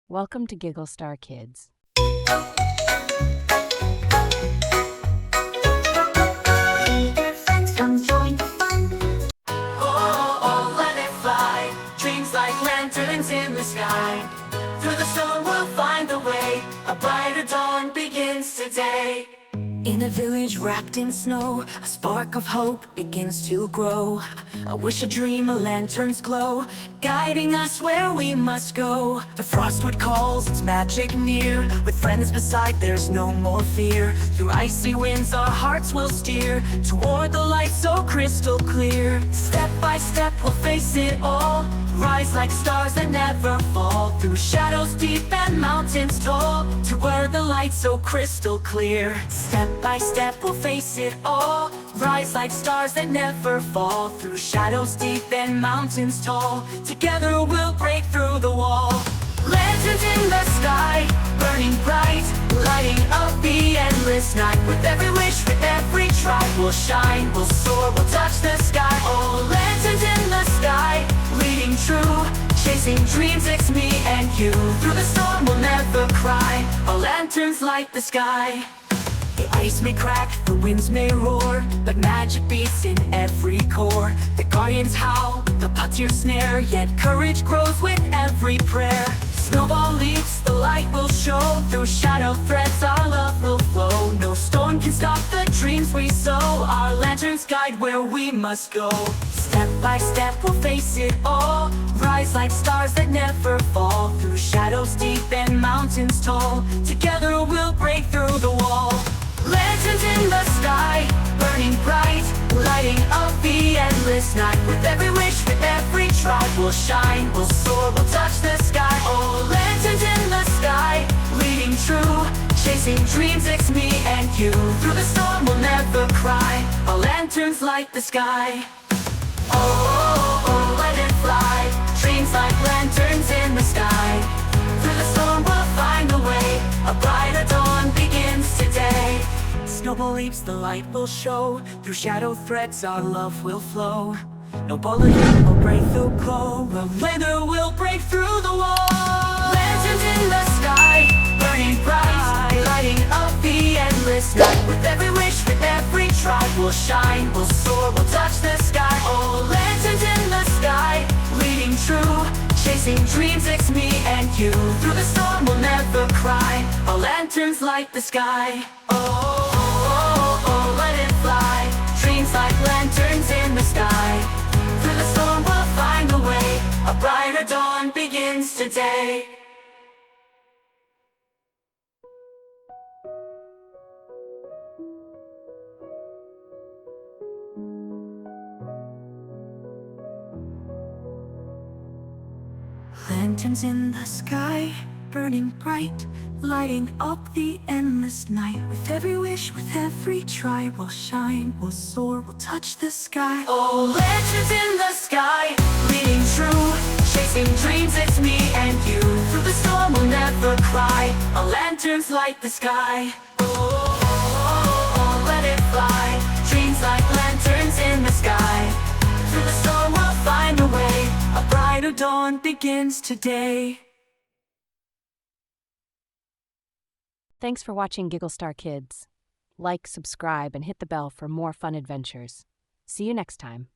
Welcome to Giggle Star Kids. Friends, come join the fun. Oh, let it fly. Dreams like lanterns in the sky. Through the storm we'll find the way. A brighter dawn begins today. In a village wrapped in snow, a spark of hope begins to grow. A wish, a dream, a lantern's glow, guiding us where we must go. The frostwood calls, its magic near. With friends beside, there's no more fear. Through icy winds, our hearts will steer toward the light so crystal clear. Step by step, we'll face it all. Rise like stars that never fall. Through shadows deep and mountains tall, to where the light's so crystal clear. Step by step, we'll face it all. Rise like stars that never fall. Through shadows deep and mountains tall, together we'll break through the wall. Lanterns in the sky, burning bright, lighting up the endless night. With every wish, with every try, we'll shine, we'll soar, we'll touch the sky. Oh, lanterns in the sky, leading true, chasing dreams, it's me and you. Through the storm we'll never cry, our lanterns light the sky. The ice may crack, the winds may roar, but magic beats in every core. The guardians howl, the puppeteer snare, yet courage grows with every prayer. Snowball leaps, the light will show. Through shadow threads our love will flow. No storm can stop the dreams we sow. Our lanterns guide where we must go. Step by step we'll face it all. Rise like stars that never fall. Through shadows deep and mountains tall, together we'll break through the wall. Lanterns in the sky, burning bright, lighting up the endless night. With every wish, with every try, we'll shine, we'll soar, we'll touch the sky. Oh, lanterns in the sky, leading true, chasing dreams, it's me and you. Through the storm we'll never cry, our lanterns light the sky. Oh, let it fly, dreams like lanterns in the sky. Through the storm we'll find a way, a brighter dawn begins today. Snowball leaps, the light will show. Through shadow threads our love will flow. No bullet will break the glow. The weather will break through the wall. Lanterns in the sky, burning bright, lighting up the endless night. With every wish, with every try, we'll shine, we'll soar, we'll touch the sky. Oh, lanterns in the sky, leading true, chasing dreams, it's me and you. Through the storm we'll never cry, our lanterns light the sky. Oh, let it fly, dreams like lanterns in the sky. Through the storm we'll find a way, a brighter dawn begins today. Lanterns in the sky, burning bright, lighting up the endless night. With every wish, with every try, we'll shine, we'll soar, we'll touch the sky. Oh, lanterns in the sky, leading true, chasing dreams, it's me and you. Through the storm we'll never cry, our lanterns light the sky. Oh, let it fly, dreams like lanterns in the sky. Through the storm we'll find a way, a brighter dawn begins today. Thanks for watching Giggle Star Kids. Like, subscribe, and hit the bell for more fun adventures. See you next time.